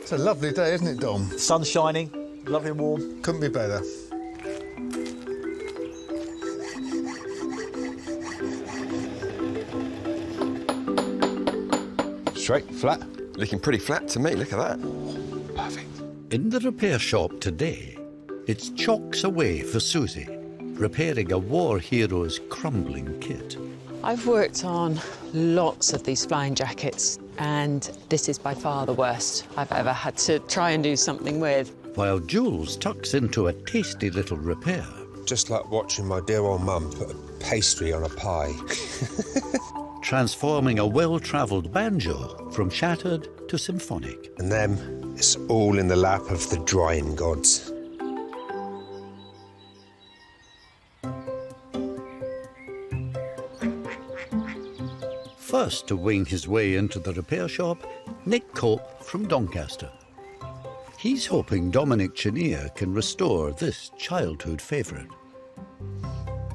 It's a lovely day, isn't it, Dom? Sun's shining, lovely and warm. Couldn't be better. Straight, flat. Looking pretty flat to me, look at that. Perfect. In the repair shop today, it's chocks away for Susie, repairing a war hero's crumbling kit. I've worked on lots of these flying jackets, and this is by far the worst I've ever had to try and do something with. While Jules tucks into a tasty little repair. Just like watching my dear old mum put a pastry on a pie. Transforming a well-travelled banjo from shattered to symphonic. And then it's all in the lap of the drying gods. First to wing his way into the repair shop, Nick Cope from Doncaster. He's hoping Dominic Chinea can restore this childhood favourite.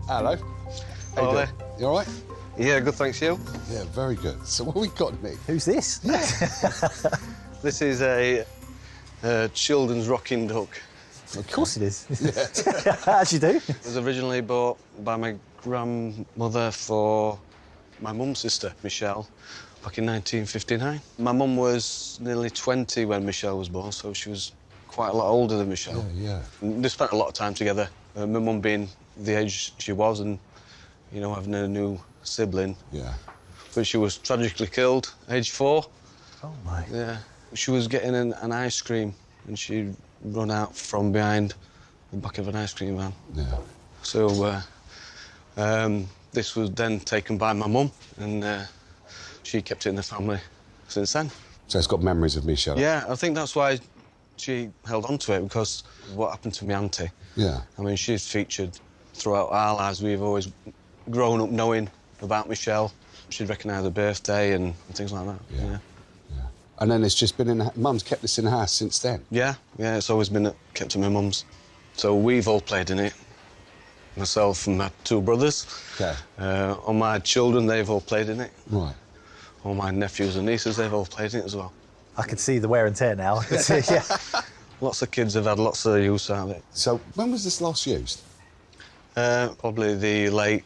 Hello. How you doing? You all right? Yeah, good, thanks, you. Yeah, very good. So what have we got, Nick? Who's this? This is a children's rocking duck. Of course it is. Yeah. As you do. It was originally bought by my grandmother for my mum's sister, Michelle, back in 1959. My mum was nearly 20 when Michelle was born, so she was quite a lot older than Michelle. Yeah. They spent a lot of time together. My mum being the age she was and, you know, having a new sibling. Yeah. But she was tragically killed, age 4. Oh, my. Yeah. She was getting an ice cream and she'd run out from behind the back of an ice cream van. Yeah. So this was then taken by my mum and she kept it in the family since then. So it's got memories of Michelle? Yeah, I think that's why she held on to it, because what happened to my auntie. Yeah. I mean, she's featured throughout our lives. We've always grown up knowing about Michelle. She'd recognise her birthday and things like that. Yeah. And then it's just been in... Mum's kept this in the house since then? Yeah, it's always been kept at my mum's. So we've all played in it. Myself and my 2 brothers. OK. All my children, they've all played in it. Right. All my nephews and nieces, they've all played in it as well. I can see the wear and tear now. Yeah. Lots of kids have had lots of use out of it. So when was this last used? Probably the late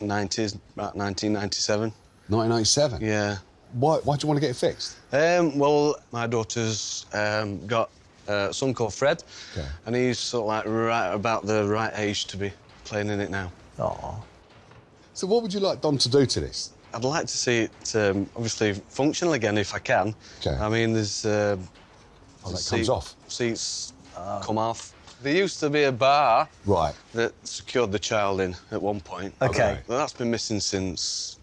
90s, about 1997. 1997? Yeah. Why do you want to get it fixed? Well, my daughter's got a son called Fred, Okay. and he's sort of like right about the right age to be playing in it now. Oh. So what would you like Dom to do to this? I'd like to see it obviously functional again if I can. Okay. I mean, there's that comes off? Seats come off. There used to be a bar Right. that secured the child in at one point. OK. But that's been missing since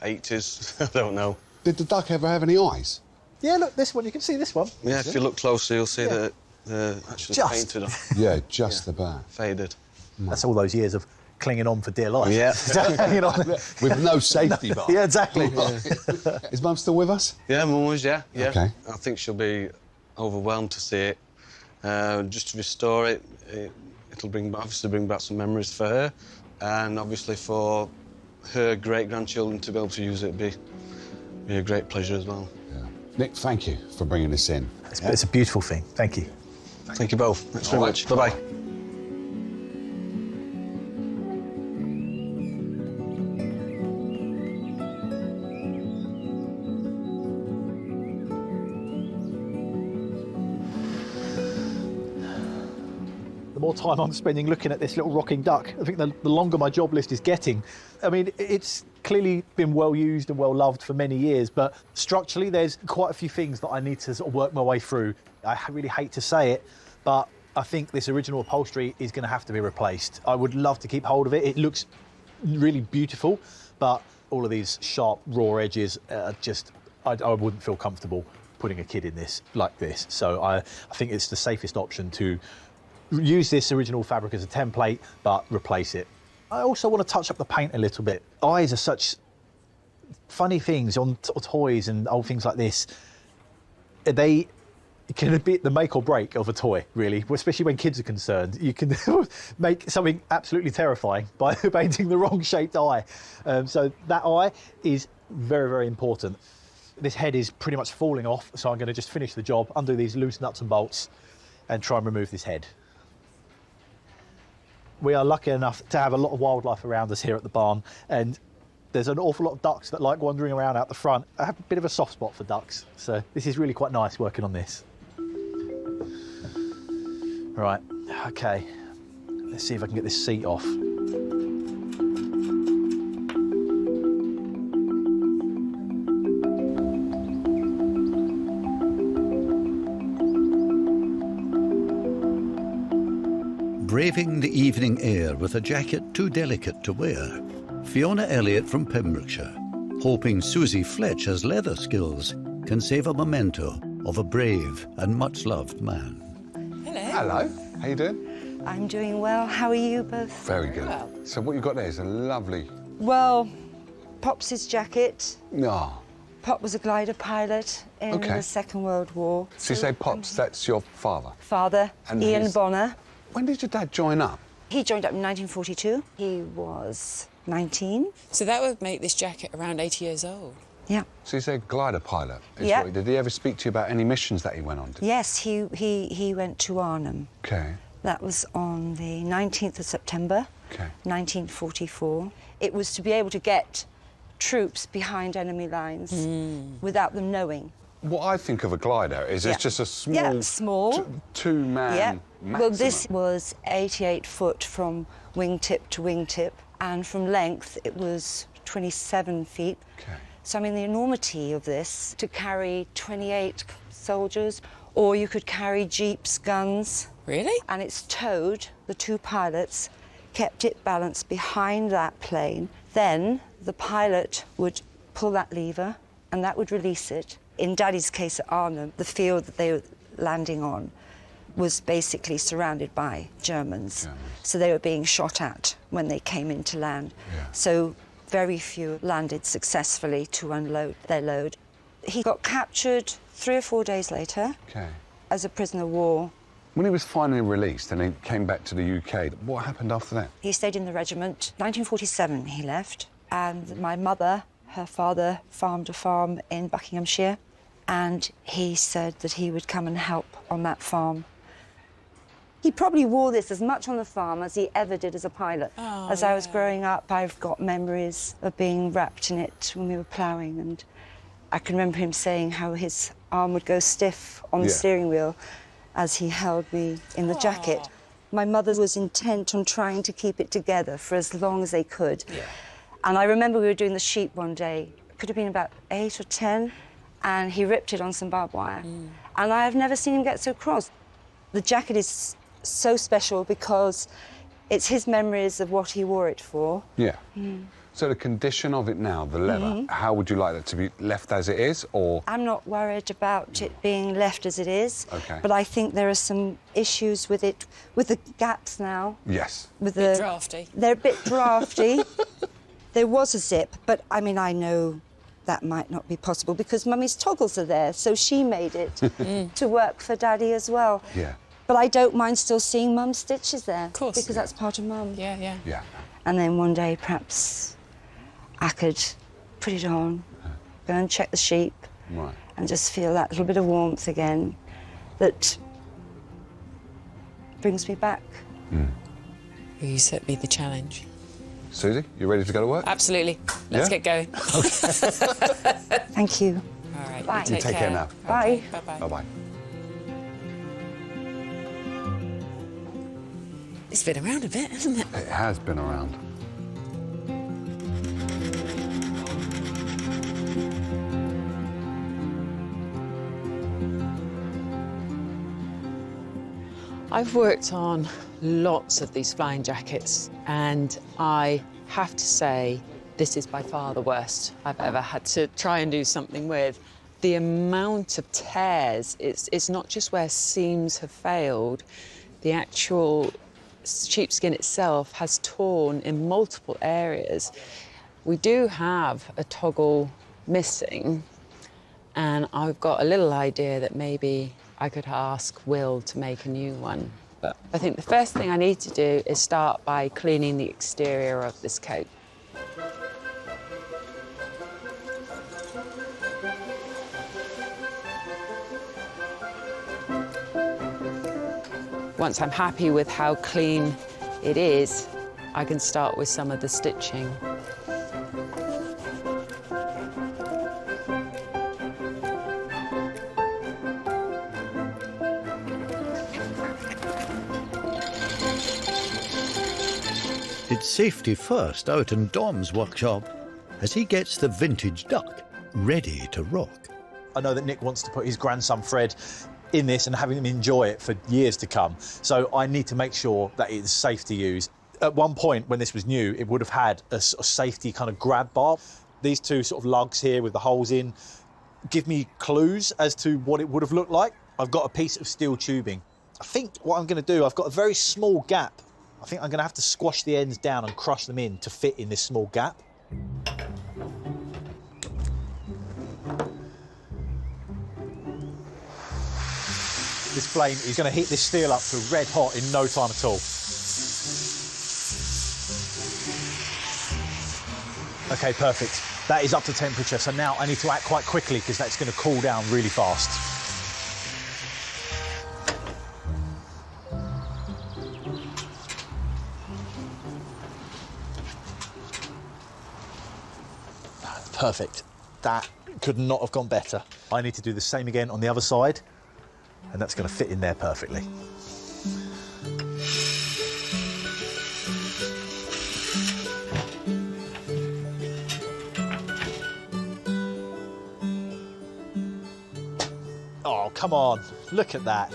80s. I don't know. Did the duck ever have any eyes? Yeah, look, this one, you can see this one. Yeah, if you look closer, you'll see that they're actually Just. painted off. Yeah, just the back. Faded. That's all those years of clinging on for dear life. Yeah. You know? With no safety bar. Yeah, exactly. Is Mum still with us? Yeah, Mum was, yeah. OK. I think she'll be overwhelmed to see it. Just to restore it, it'll obviously bring back some memories for her, and obviously for her great-grandchildren to be able to use it be a great pleasure as well. Yeah. Nick, thank you for bringing this in. It's a beautiful thing. Thank you. Thank you both. Thanks very much. Bye-bye. The more time I'm spending looking at this little rocking duck, I think the longer my job list is getting. I mean, it's clearly been well used and well loved for many years, but structurally there's quite a few things that I need to sort of work my way through. I really hate to say it, but I think this original upholstery is going to have to be replaced. I would love to keep hold of it. It looks really beautiful, but all of these sharp, raw edges are just... I wouldn't feel comfortable putting a kid in this like this. So I think it's the safest option to use this original fabric as a template, but replace it. I also want to touch up the paint a little bit. Eyes are such funny things on toys and old things like this. They can be the make or break of a toy, really, especially when kids are concerned. You can make something absolutely terrifying by painting the wrong shaped eye. So that eye is very, very important. This head is pretty much falling off, so I'm going to just finish the job, undo these loose nuts and bolts, and try and remove this head. We are lucky enough to have a lot of wildlife around us here at the barn, and there's an awful lot of ducks that like wandering around out the front. I have a bit of a soft spot for ducks, so this is really quite nice working on this. Right, okay, let's see if I can get this seat off. Braving the evening air with a jacket too delicate to wear, Fiona Elliott from Pembrokeshire, hoping Susie Fletcher's leather skills can save a memento of a brave and much-loved man. Hello. How you doing? I'm doing well. How are you both? Very good. So what you've got there is a lovely... Well, Pop's jacket. No. Pop was a glider pilot in Okay. the Second World War. So you say Pops, that's your father. Father, And Ian his- Bonner. When did your dad join up? He joined up in 1942. He was 19. So that would make this jacket around 80 years old. Yeah. So you said glider pilot. is Yeah. what- Did he ever speak to you about any missions that he went on? Yes, he went to Arnhem. Okay. That was on the 19th of September, Okay. 1944. It was to be able to get troops behind enemy lines without them knowing. What I think of a glider is Yeah. it's just a small... Yeah, small. Two-man Yeah. maximum. Well, this was 88 foot from wingtip to wingtip, and from length it was 27 feet. Okay. So, I mean, the enormity of this, to carry 28 soldiers, or you could carry jeeps, guns. Really? And it's towed, the two pilots kept it balanced behind that plane. Then the pilot would pull that lever, and that would release it. In Daddy's case at Arnhem, the field that they were landing on was basically surrounded by Germans. So they were being shot at when they came in to land. Yeah. So very few landed successfully to unload their load. He got captured 3 or 4 days later Okay. as a prisoner of war. When he was finally released and he came back to the UK, what happened after that? He stayed in the regiment. 1947 he left, and my mother, her father, farmed a farm in Buckinghamshire, and he said that he would come and help on that farm. He probably wore this as much on the farm as he ever did as a pilot. As I was growing up, I've got memories of being wrapped in it when we were ploughing, and I can remember him saying how his arm would go stiff on the Yeah. steering wheel as he held me in the jacket. My mother was intent on trying to keep it together for as long as they could. Yeah. And I remember we were doing the sheep one day, could have been about 8 or 10, and he ripped it on some barbed wire. And I have never seen him get so cross. The jacket is so special because it's his memories of what he wore it for. Yeah. So the condition of it now, the leather, how would you like that to be left as it is, or...? I'm not worried about it being left as it is. Okay. But I think there are some issues with it, with the gaps now. Yes. With Bit the drafty. They're a bit drafty. There was a zip, but I mean, I know that might not be possible because Mummy's toggles are there, so she made it to work for Daddy as well. Yeah. But I don't mind still seeing Mum's stitches there. Of course. Because that's part of Mum. Yeah, yeah. Yeah. And then one day, perhaps, I could put it on, go and check the sheep, Right. and just feel that little bit of warmth again that brings me back. You set me the challenge. Susie, you ready to go to work? Absolutely. Let's Yeah? get going. Thank you. All right. Bye. You You take care now. Bye. Bye-bye. Bye-bye. It's been around a bit, hasn't it? It has been around. I've worked on lots of these flying jackets, and I have to say this is by far the worst I've ever had to try and do something with. The amount of tears, it's not just where seams have failed, the actual sheepskin itself has torn in multiple areas. We do have a toggle missing, and I've got a little idea that maybe I could ask Will to make a new one. But I think the first thing I need to do is start by cleaning the exterior of this coat. Once I'm happy with how clean it is, I can start with some of the stitching. It's safety first out in Dom's workshop as he gets the vintage duck ready to rock. I know that Nick wants to put his grandson Fred in this and having him enjoy it for years to come. So I need to make sure that it's safe to use. At one point when this was new, it would have had a sort of safety kind of grab bar. These two sort of lugs here with the holes in give me clues as to what it would have looked like. I've got a piece of steel tubing. I think what I'm going to do, I've got a very small gap. I think I'm going to have to squash the ends down and crush them in to fit in this small gap. This flame is going to heat this steel up to red hot in no time at all. OK, perfect. That is up to temperature, so now I need to act quite quickly because that's going to cool down really fast. Perfect. That could not have gone better. I need to do the same again on the other side, and that's going to fit in there perfectly. Oh, come on. Look at that.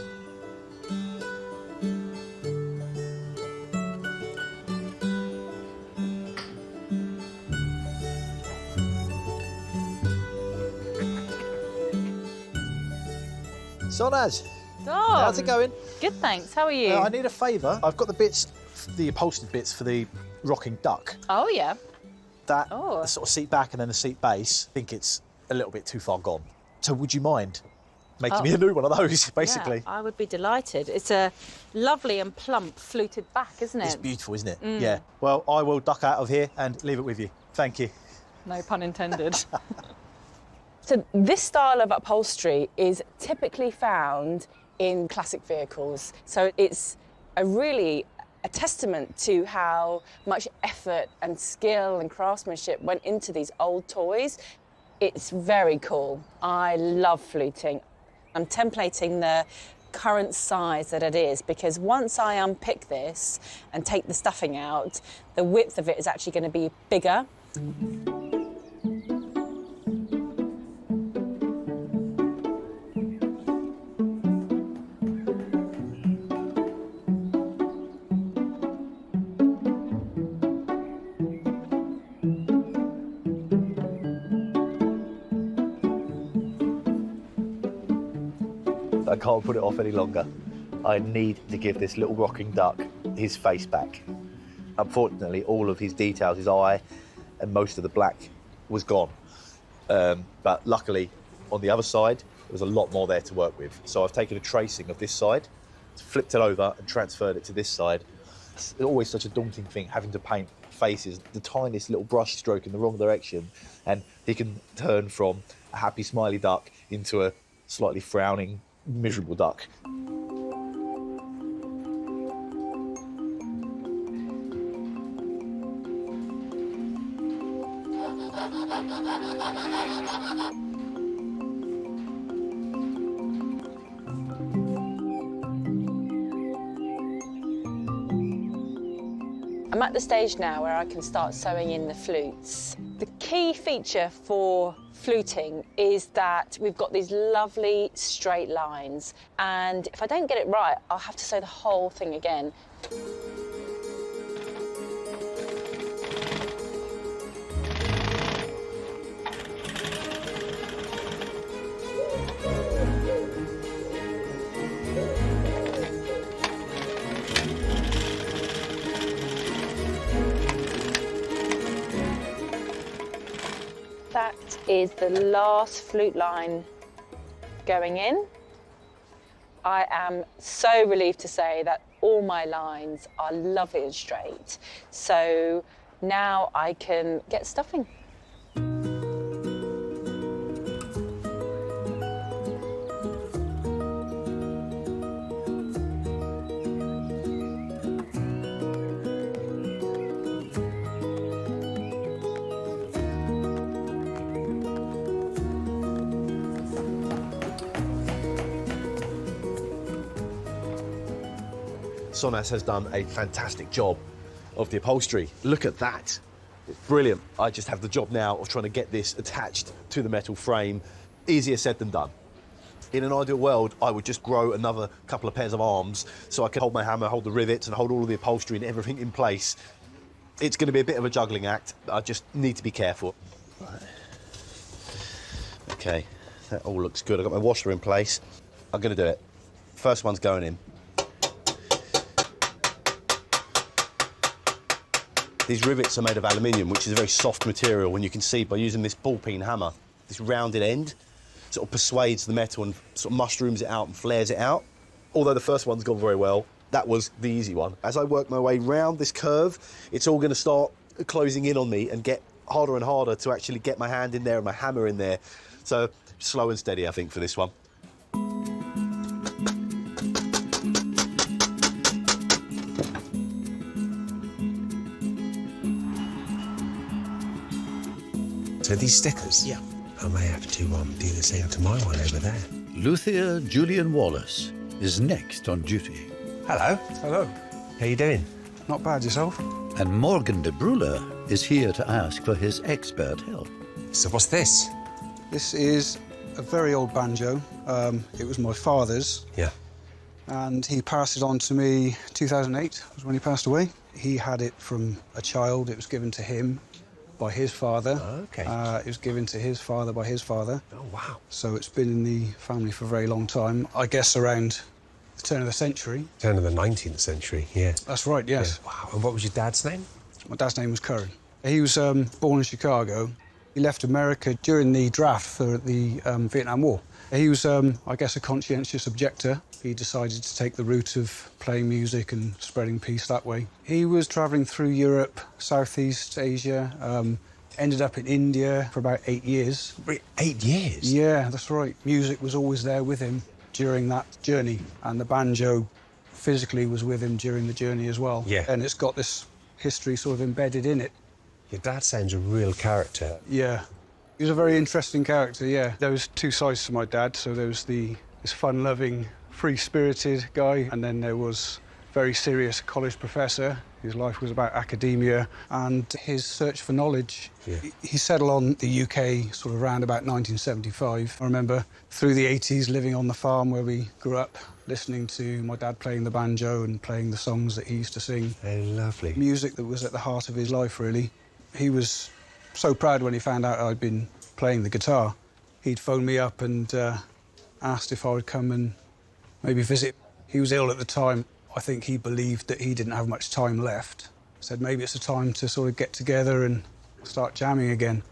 Sonnaz, how's it going? Good, thanks. How are you? I need a favour. I've got the bits, the upholstered bits for the rocking duck. Oh, yeah. That the sort of seat back and then the seat base, I think it's a little bit too far gone. So would you mind making me a new one of those, basically? Yeah, I would be delighted. It's a lovely and plump fluted back, isn't it? It's beautiful, isn't it? Yeah. Well, I will duck out of here and leave it with you. Thank you. No pun intended. So this style of upholstery is typically found in classic vehicles. So it's a testament to how much effort and skill and craftsmanship went into these old toys. It's very cool. I love fluting. I'm templating the current size that it is because once I unpick this and take the stuffing out, the width of it is actually going to be bigger. I can't put it off any longer. I need to give this little rocking duck his face back. Unfortunately, all of his details, his eye and most of the black was gone. But luckily, on the other side, there was a lot more there to work with. So I've taken a tracing of this side, flipped it over and transferred it to this side. It's always such a daunting thing, having to paint faces, the tiniest little brush stroke in the wrong direction, and he can turn from a happy, smiley duck into a slightly frowning, miserable duck. I'm at the stage now where I can start sewing in the flutes. The key feature for fluting is that we've got these lovely straight lines, and if I don't get it right, I'll have to sew the whole thing again. That is the last flute line going in. I am so relieved to say that all my lines are lovely and straight. So now I can get stuffing. Sonnaz has done a fantastic job of the upholstery. Look at that. It's brilliant. I just have the job now of trying to get this attached to the metal frame. Easier said than done. In an ideal world, I would just grow another couple of pairs of arms so I could hold my hammer, hold the rivets, and hold all of the upholstery and everything in place. It's going to be a bit of a juggling act. I just need to be careful. Right. OK, that all looks good. I've got my washer in place. I'm going to do it. First one's going in. These rivets are made of aluminium, which is a very soft material, and you can see by using this ball-peen hammer, this rounded end sort of persuades the metal and sort of mushrooms it out and flares it out. Although the first one's gone very well, that was the easy one. As I work my way round this curve, it's all going to start closing in on me and get harder and harder to actually get my hand in there and my hammer in there. So slow and steady, I think, for this one. So these stickers? Yeah. I may have to do the same to my one over there. Luthier Julyan Wallis is next on duty. Hello. Hello. How you doing? Not bad, yourself? And Morgan de Bruler is here to ask for his expert help. So what's this? This is a very old banjo. It was my father's. Yeah. And he passed it on to me 2008 was when he passed away. He had it from a child. It was given to him by his father. Oh, OK. It was given to his father by his father. Oh, wow. So it's been in the family for a very long time. I guess around the turn of the century. Turn of the 19th century, yeah. That's right, yes. Yeah. Wow. And what was your dad's name? My dad's name was Curran. He was born in Chicago. He left America during the draft for the Vietnam War. He was, I guess, a conscientious objector. He decided to take the route of playing music and spreading peace that way. He was travelling through Europe, Southeast Asia, ended up in India for about 8 years. 8 years? Yeah, that's right. Music was always there with him during that journey, and the banjo physically was with him during the journey as well. Yeah. And it's got this history sort of embedded in it. Your dad sounds a real character. Yeah. He was a very interesting character, yeah. There was two sides to my dad. So there was this fun-loving, free-spirited guy, and then there was very serious college professor. His life was about academia and his search for knowledge. Yeah. He settled on the UK sort of around about 1975. I remember through the 80s living on the farm where we grew up, listening to my dad playing the banjo and playing the songs that he used to sing. Oh, lovely. Music that was at the heart of his life, really. He was so proud when he found out I'd been playing the guitar. He'd phone me up and asked if I would come and maybe visit. He was ill at the time. I think he believed that he didn't have much time left. Said maybe it's a time to sort of get together and start jamming again.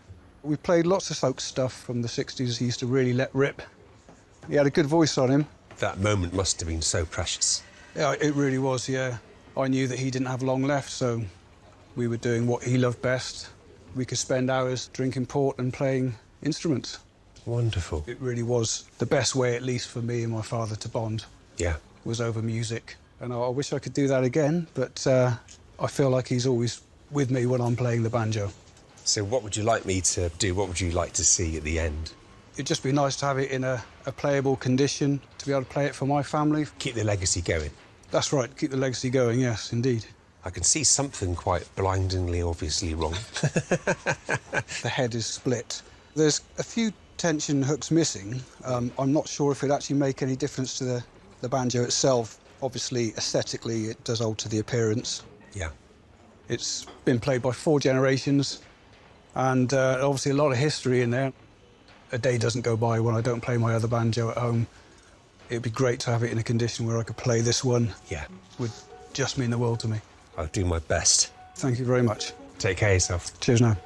We played lots of folk stuff from the 60s. He used to really let rip. He had a good voice on him. That moment must have been so precious. Yeah, it really was, yeah. I knew that he didn't have long left, so we were doing what he loved best. We could spend hours drinking port and playing instruments. Wonderful. It really was the best way, at least for me and my father, to bond. Yeah. Was over music. And I wish I could do that again, but I feel like he's always with me when I'm playing the banjo. So what would you like me to do? What would you like to see at the end? It'd just be nice to have it in a playable condition, to be able to play it for my family. Keep the legacy going. That's right, keep the legacy going, yes, indeed. I can see something quite blindingly obviously wrong. The head is split. There's a few tension hooks missing. I'm not sure if it'd actually make any difference to the banjo itself. Obviously, aesthetically, it does alter the appearance. Yeah. It's been played by 4 generations, and obviously a lot of history in there. A day doesn't go by when I don't play my other banjo at home. It'd be great to have it in a condition where I could play this one. Yeah. Would just mean the world to me. I'll do my best. Thank you very much. Take care of yourself. Cheers now.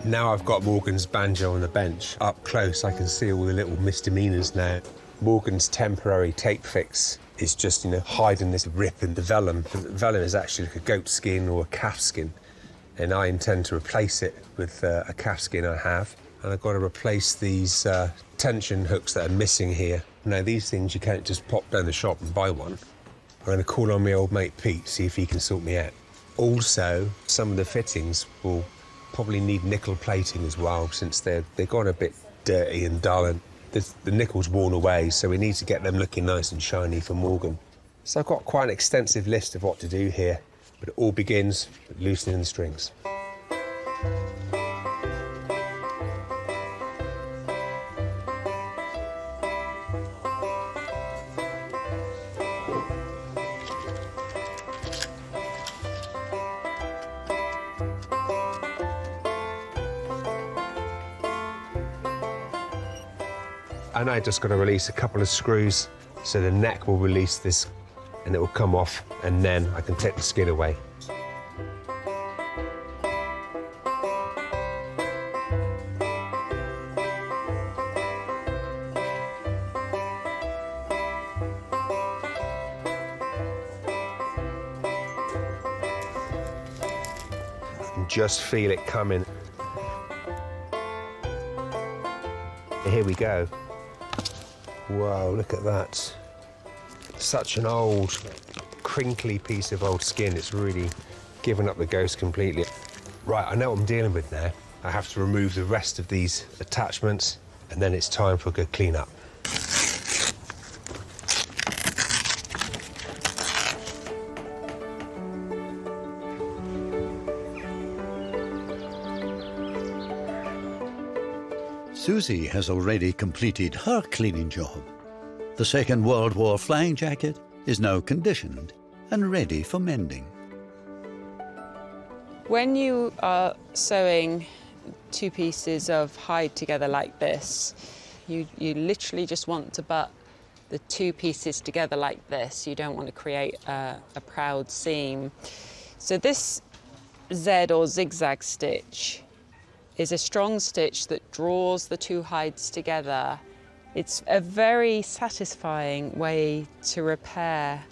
Now I've got Morgan's banjo on the bench. Up close, I can see all the little misdemeanours now. Morgan's temporary tape fix is just, hiding this rip in the vellum. The vellum is actually like a goat skin or a calf skin, and I intend to replace it with a calf skin I have. And I've got to replace these tension hooks that are missing here. Now, these things you can't just pop down the shop and buy one. I'm going to call on my old mate Pete, see if he can sort me out. Also, some of the fittings will probably need nickel plating as well, since they've gone a bit dirty and dull, and the nickel's worn away, so we need to get them looking nice and shiny for Morgan. So I've got quite an extensive list of what to do here, but it all begins with loosening the strings. And I just got to release a couple of screws so the neck will release this and it will come off, and then I can take the skin away. I can just feel it coming. Here we go. Wow, look at that. Such an old, crinkly piece of old skin. It's really given up the ghost completely. Right, I know what I'm dealing with now. I have to remove the rest of these attachments, and then it's time for a good clean up. Susie has already completed her cleaning job. The Second World War flying jacket is now conditioned and ready for mending. When you are sewing two pieces of hide together like this, you literally just want to butt the two pieces together like this. You don't want to create a proud seam. So this Z or zigzag stitch is a strong stitch that draws the two hides together. It's a very satisfying way to repair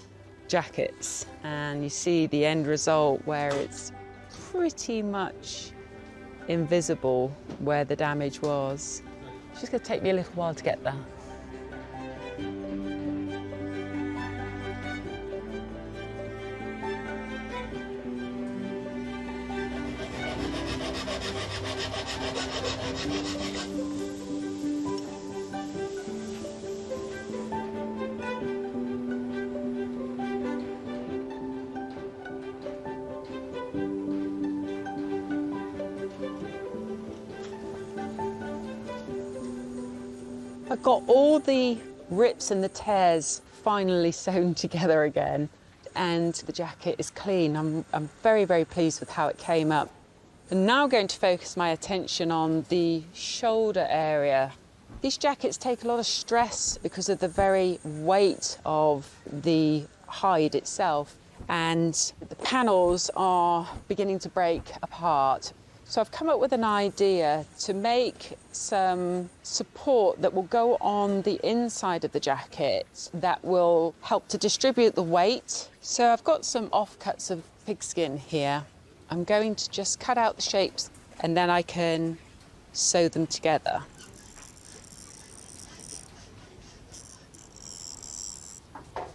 jackets, and you see the end result where it's pretty much invisible where the damage was. It's just going to take me a little while to get there. I've got all the rips and the tears finally sewn together again, and the jacket is clean. I'm very, very pleased with how it came up. I'm now going to focus my attention on the shoulder area. These jackets take a lot of stress because of the very weight of the hide itself, and the panels are beginning to break apart. So I've come up with an idea to make some support that will go on the inside of the jacket that will help to distribute the weight. So I've got some offcuts of pigskin here. I'm going to just cut out the shapes and then I can sew them together.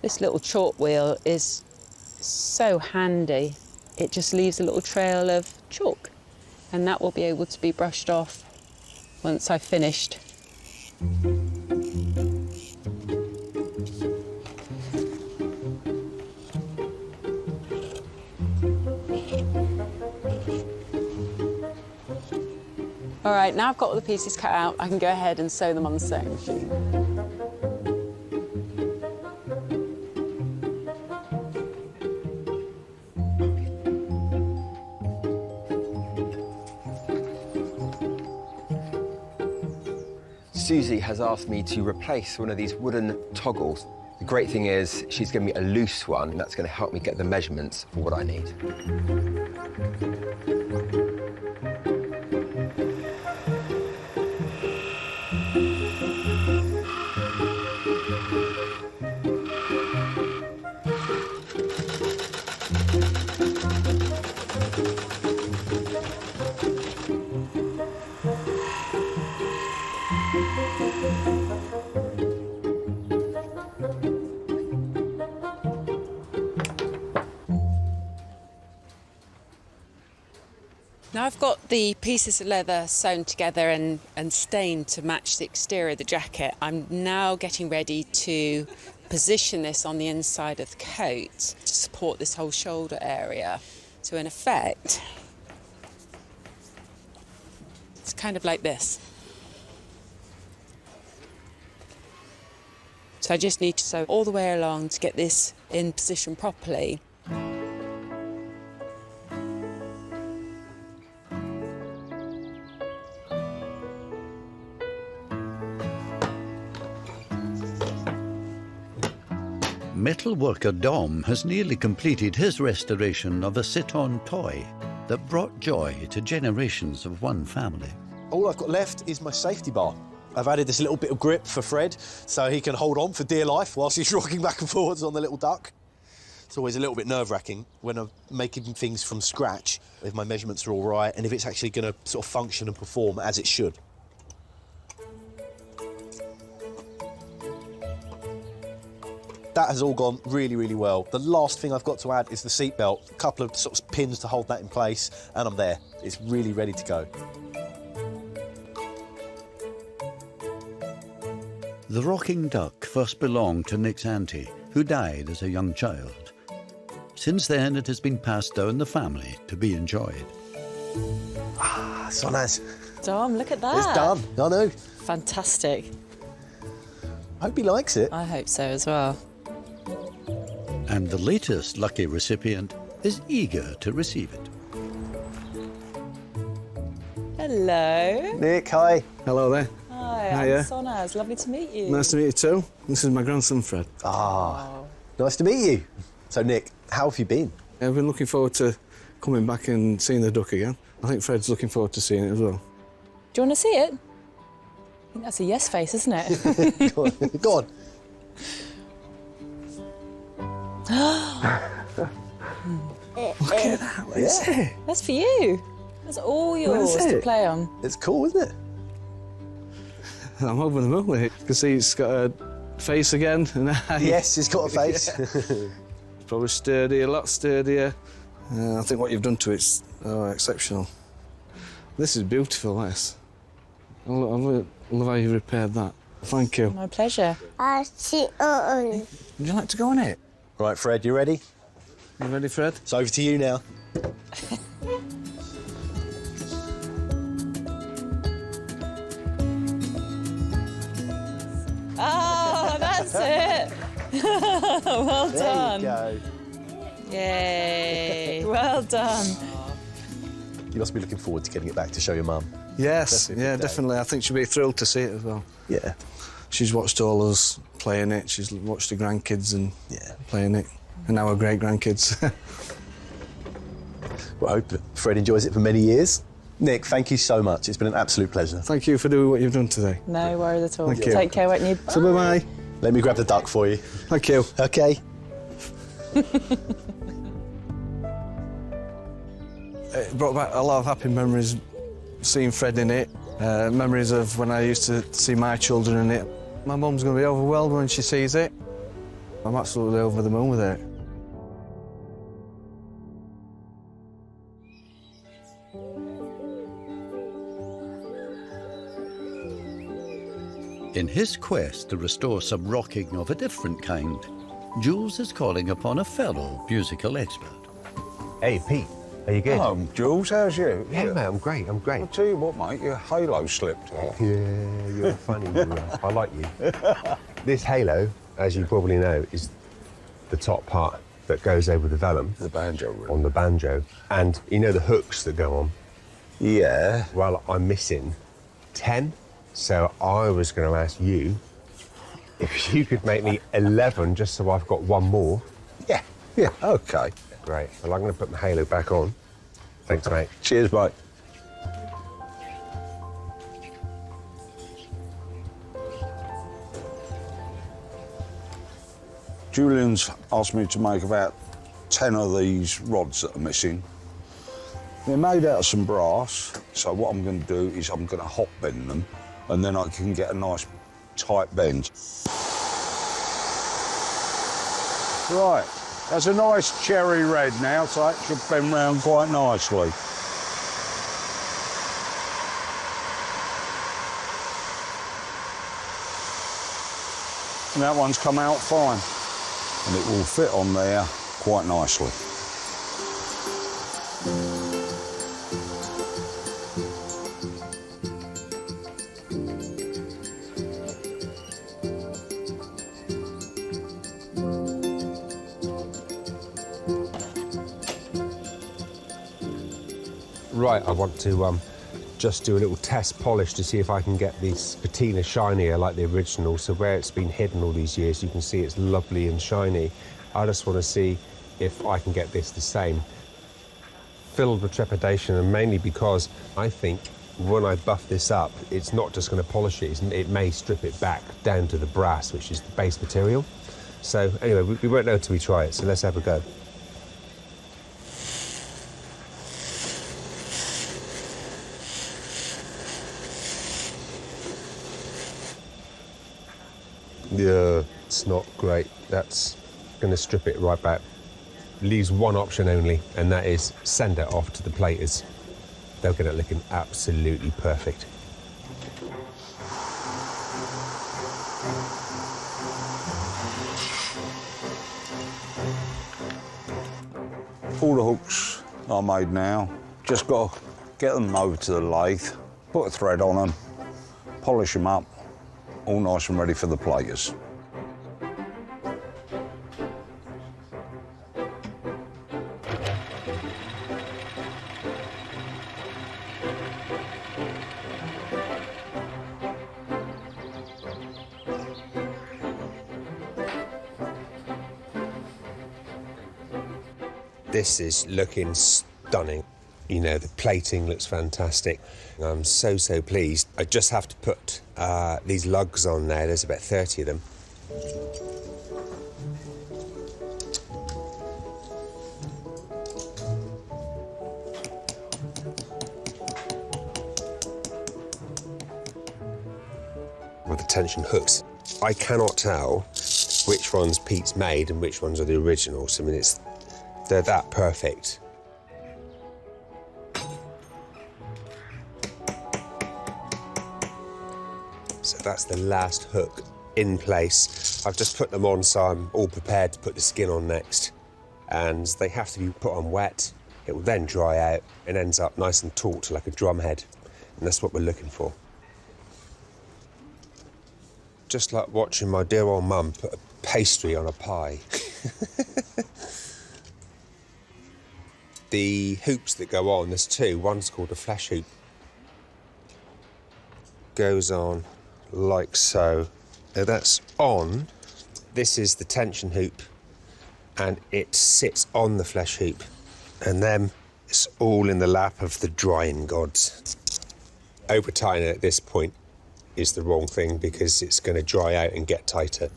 This little chalk wheel is so handy. It just leaves a little trail of chalk, and that will be able to be brushed off once I've finished. All right, now I've got all the pieces cut out, I can go ahead and sew them on the sewing machine. Susie has asked me to replace one of these wooden toggles. The great thing is she's given me a loose one, and that's going to help me get the measurements for what I need. Now I've got the pieces of leather sewn together and stained to match the exterior of the jacket. I'm now getting ready to position this on the inside of the coat to support this whole shoulder area. So in effect, it's kind of like this. So I just need to sew all the way along to get this in position properly. Metalworker Dom has nearly completed his restoration of a sit-on toy that brought joy to generations of one family. All I've got left is my safety bar. I've added this little bit of grip for Fred so he can hold on for dear life whilst he's rocking back and forwards on the little duck. It's always a little bit nerve-wracking when I'm making things from scratch, if my measurements are all right and if it's actually going to sort of function and perform as it should. That has all gone really, really well. The last thing I've got to add is the seatbelt, a couple of sort of pins to hold that in place, and I'm there. It's really ready to go. The rocking duck first belonged to Nick's auntie, who died as a young child. Since then, it has been passed down the family to be enjoyed. Ah, Sonnaz. Dom, look at that. It's done, I know. Fantastic. I hope he likes it. I hope so as well. And the latest lucky recipient is eager to receive it. Hello. Nick, hi. Hello there. Hi, Hiya. I'm Sonnaz. Lovely to meet you. Nice to meet you too. This is my grandson, Fred. Nice to meet you. So, Nick, how have you been? I've been looking forward to coming back and seeing the duck again. I think Fred's looking forward to seeing it as well. Do you want to see it? I think that's a yes face, isn't it? Go on. Go on. Look at that. What is it? That's for you. That's all yours is to it? play on. It's cool, isn't it? I'm over the moon with it. You can see it's got a face again. And Yes, it's got a face. Probably sturdy, a lot sturdier. I think what you've done to it's exceptional. This is beautiful, this. I love how you repaired that. Thank you. My pleasure. Would you like to go on it? Right, Fred, you ready? You ready, Fred? It's over to you now. Oh, that's it. Well done. There you go. Yay. Well done. You must be looking forward to getting it back to show your mum. Yes, That's a yeah, good day. definitely. I think she'll be thrilled to see it as well. Yeah. She's watched all us playing it. She's watched the grandkids and Yeah. playing it, and now our great-grandkids. Well, I hope that Fred enjoys it for many years. Nick, thank you so much. It's been an absolute pleasure. Thank you for doing what you've done today. No worries at all. Thank you. Take care, won't you? So bye-bye. Let me grab the duck for you. Thank you. OK. It brought back a lot of happy memories, seeing Fred in it, memories of when I used to see my children in it. My mum's going to be overwhelmed when she sees it. I'm absolutely over the moon with it. In his quest to restore some rocking of a different kind, Jules is calling upon a fellow musical expert. Hey, Pete, are you good? Oh, Jules, how's you? Yeah, mate, I'm great, I'm great. I'll tell you what, mate, your halo slipped off. Yeah, you're funny, you are. I like you. This halo, as you probably know, is the top part that goes over the vellum. The banjo, really. On the banjo. And you know the hooks that go on? Yeah. Well, I'm missing 10, so I was going to ask you if you could make me 11 just so I've got one more. Yeah, OK. Great. Well, I'm going to put my halo back on. Thanks, mate. Cheers, mate. Julian's asked me to make about 10 of these rods that are missing. They're made out of some brass, so what I'm going to do is I'm going to hot bend them, and then I can get a nice tight bend. Right, that's a nice cherry red now, so that should bend round quite nicely. And that one's come out fine. And it will fit on there quite nicely. Right, I want to just do a little test polish to see if I can get this patina shinier like the original. So where it's been hidden all these years, you can see it's lovely and shiny. I just want to see if I can get this the same. Filled with trepidation, and mainly because I think when I buff this up, it's not just going to polish it, it may strip it back down to the brass, which is the base material. So anyway, we won't know until we try it, so let's have a go. Yeah, it's not great. That's going to strip it right back. Leaves one option only, and that is send it off to the platers. They'll get it looking absolutely perfect. All the hooks are made now. Just got to get them over to the lathe, put a thread on them, polish them up, all nice and ready for the platers. This is looking stunning. You know, the plating looks fantastic. I'm so pleased. I just have to put these lugs on there. There's about 30 of them. With the tension hooks, I cannot tell which ones Pete's made and which ones are the originals. I mean, they're that perfect. So that's the last hook in place. I've just put them on, so I'm all prepared to put the skin on next. And they have to be put on wet. It will then dry out and ends up nice and taut like a drum head. And that's what we're looking for. Just like watching my dear old mum put a pastry on a pie. The hoops that go on, there's two. One's called a flash hoop. Goes on like so. Now that's on. This is the tension hoop, and it sits on the flash hoop. And then it's all in the lap of the drying gods. Over-tying it at this point is the wrong thing because it's going to dry out and get tighter.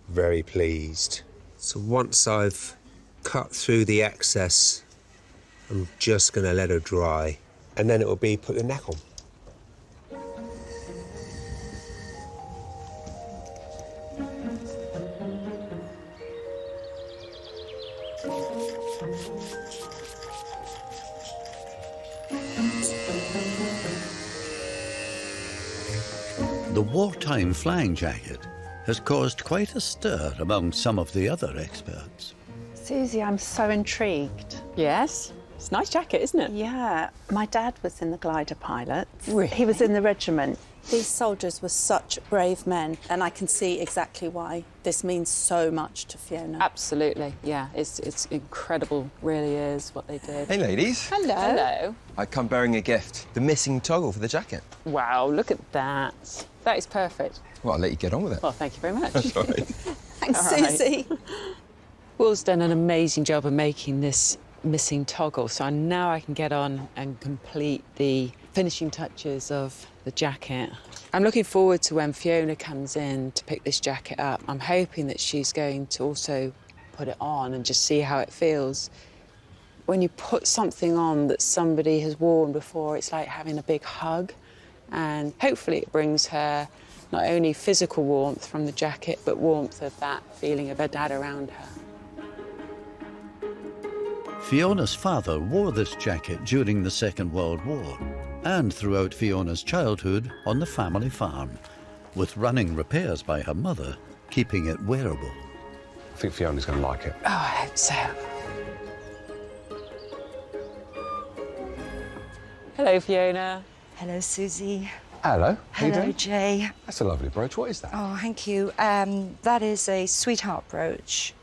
Very pleased. So once I've cut through the excess, I'm just going to let her dry, and then it will be put the neck on. The wartime flying jacket has caused quite a stir among some of the other experts. Susie, I'm so intrigued. Yes? It's a nice jacket, isn't it? Yeah. My dad was in the glider pilots. Really? He was in the regiment. These soldiers were such brave men, and I can see exactly why this means so much to Fiona. Absolutely, yeah. It's incredible, really is, what they did. Hey, ladies. Hello. Hello. I come bearing a gift, the missing toggle for the jacket. Wow, look at that. That is perfect. Well, I'll let you get on with it. Well, thank you very much. That's all right. Thanks, Susie. Will's done an amazing job of making this missing toggle, so now I can get on and complete the finishing touches of the jacket. I'm looking forward to when Fiona comes in to pick this jacket up. I'm hoping that she's going to also put it on and just see how it feels. When you put something on that somebody has worn before, it's like having a big hug, and hopefully it brings her not only physical warmth from the jacket, but warmth of that feeling of her dad around her. Fiona's father wore this jacket during the Second World War and throughout Fiona's childhood on the family farm. with running repairs by her mother keeping it wearable. I think Fiona's going to like it. Oh, I hope so. Hello, Fiona. Hello, Susie. Hello. How you Hello, doing? Jay. That's a lovely brooch. What is that? Oh, thank you. That is a sweetheart brooch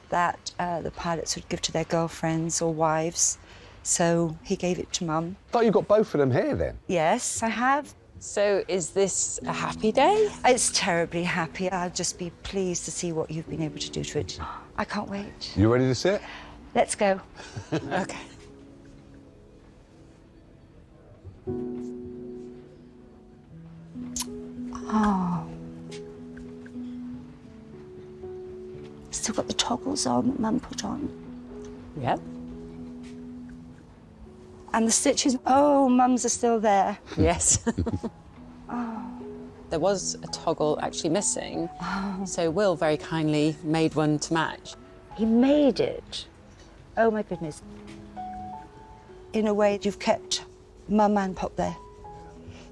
that the pilots would give to their girlfriends or wives. So he gave it to Mum. Thought you got both of them here then. Yes, I have. So is this a happy day? It's terribly happy. I'll just be pleased to see what you've been able to do to it. I can't wait. You ready to sit? Let's go. OK. Oh. Still got the toggles on that Mum put on. Yep. And the stitches, oh, Mum's are still there. Yes. Oh. There was a toggle actually missing, so Will very kindly made one to match. He made it. Oh, my goodness. In a way, you've kept Mum and Pop there.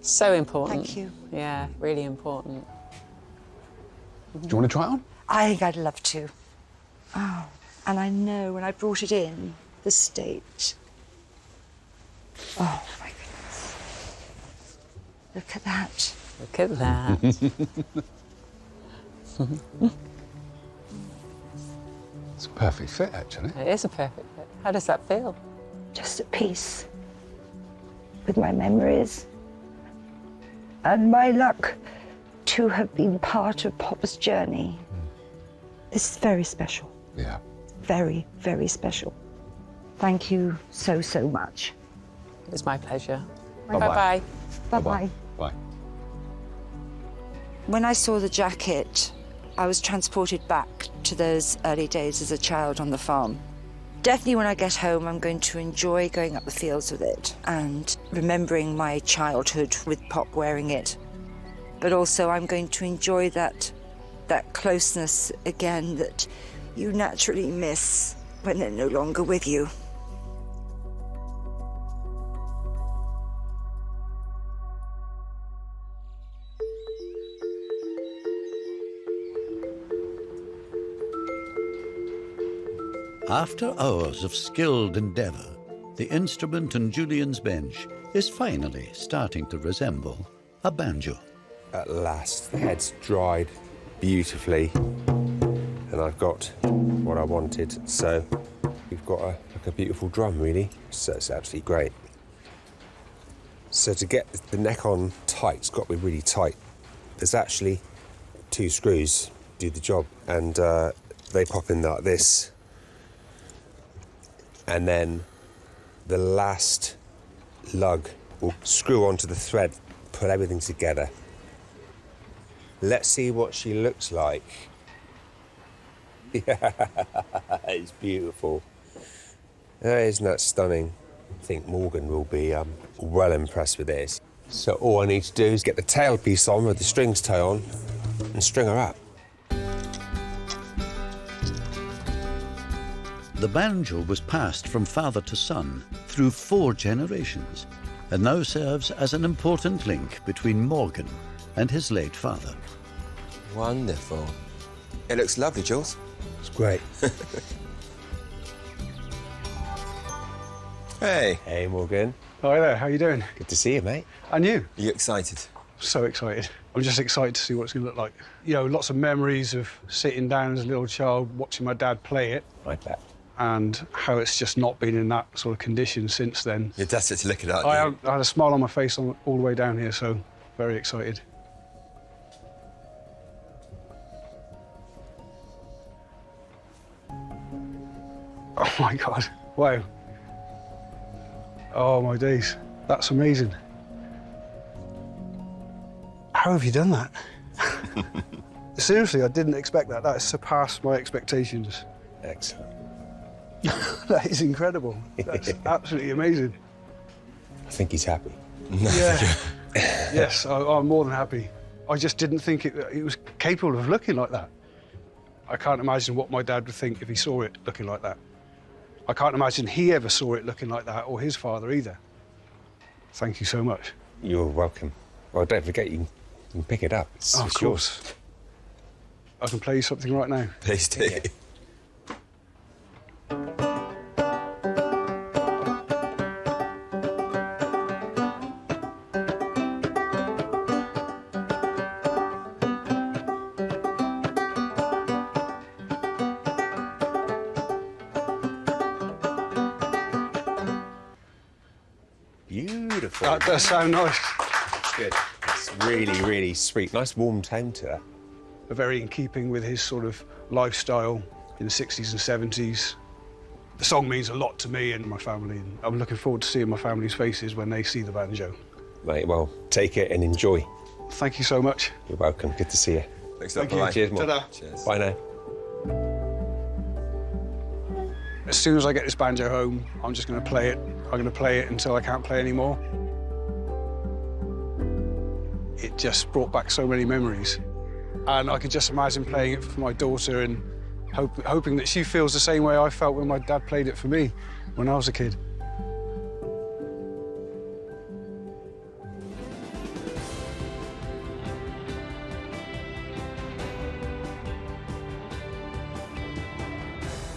So important. Thank you. Yeah, really important. Do you want to try it on? I think I'd love to. Oh, and I know when I brought it in, the state. Oh, my goodness. Look at that. Look at that. It's a perfect fit, actually. It is a perfect fit. How does that feel? Just at peace with my memories and my luck to have been part of Pop's journey. This is very special. Yeah. Very, very special. Thank you so, so much. It's my pleasure. Bye-bye. Bye-bye. Bye-bye. Bye. When I saw the jacket, I was transported back to those early days as a child on the farm. Definitely when I get home, I'm going to enjoy going up the fields with it and remembering my childhood with Pop wearing it. But also I'm going to enjoy that closeness again that you naturally miss when they're no longer with you. After hours of skilled endeavour, the instrument on Julyan's bench is finally starting to resemble a banjo. At last, the head's dried beautifully, and I've got what I wanted. So we've got a beautiful drum, really. So it's absolutely great. So to get the neck on tight, it's got to be really tight. There's actually 2 screws do the job, and they pop in like this. And then the last lug will screw onto the thread, put everything together. Let's see what she looks like. Yeah, it's beautiful. Isn't that stunning? I think Morgan will be well impressed with this. So all I need to do is get the tailpiece on with the strings tied on and string her up. The banjo was passed from father to son through 4 generations and now serves as an important link between Morgan and his late father. Wonderful. It looks lovely, Jules. It's great. Hey. Hey, Morgan. Hi there, how you doing? Good to see you, mate. And you? Are you excited? So excited. I'm just excited to see what it's going to look like. You know, lots of memories of sitting down as a little child, watching my dad play it. I bet. And how it's just not been in that sort of condition since then. You're desperate to look at it, aren't I you? had a smile on my face all the way down here, so very excited. Oh my God, wow. Oh my days, that's amazing. How have you done that? Seriously, I didn't expect that. That has surpassed my expectations. Excellent. That is incredible. That's absolutely amazing. I think he's happy. Yeah. Yes, I'm more than happy. I just didn't think it was capable of looking like that. I can't imagine what my dad would think if he saw it looking like that. I can't imagine he ever saw it looking like that, or his father either. Thank you so much. You're welcome. Well, don't forget, you can You can pick it up. It's, Oh, of it's course. yours. I can play you something right now. Please do. Beautiful. That does sound nice. Good. It's really, really sweet. Nice warm tone to that. Very in keeping with his sort of lifestyle in the 60s and 70s. The song means a lot to me and my family, and I'm looking forward to seeing my family's faces when they see the banjo. Mate, well, take it and enjoy. Thank you so much. You're welcome. Good to see you. Thanks a lot. Thank you. Bye. Cheers, Mark. Ta-da. Cheers. Bye now. As soon as I get this banjo home, I'm just going to play it. I'm going to play it until I can't play anymore. It just brought back so many memories. And I could just imagine playing it for my daughter and hoping that she feels the same way I felt when my dad played it for me when I was a kid.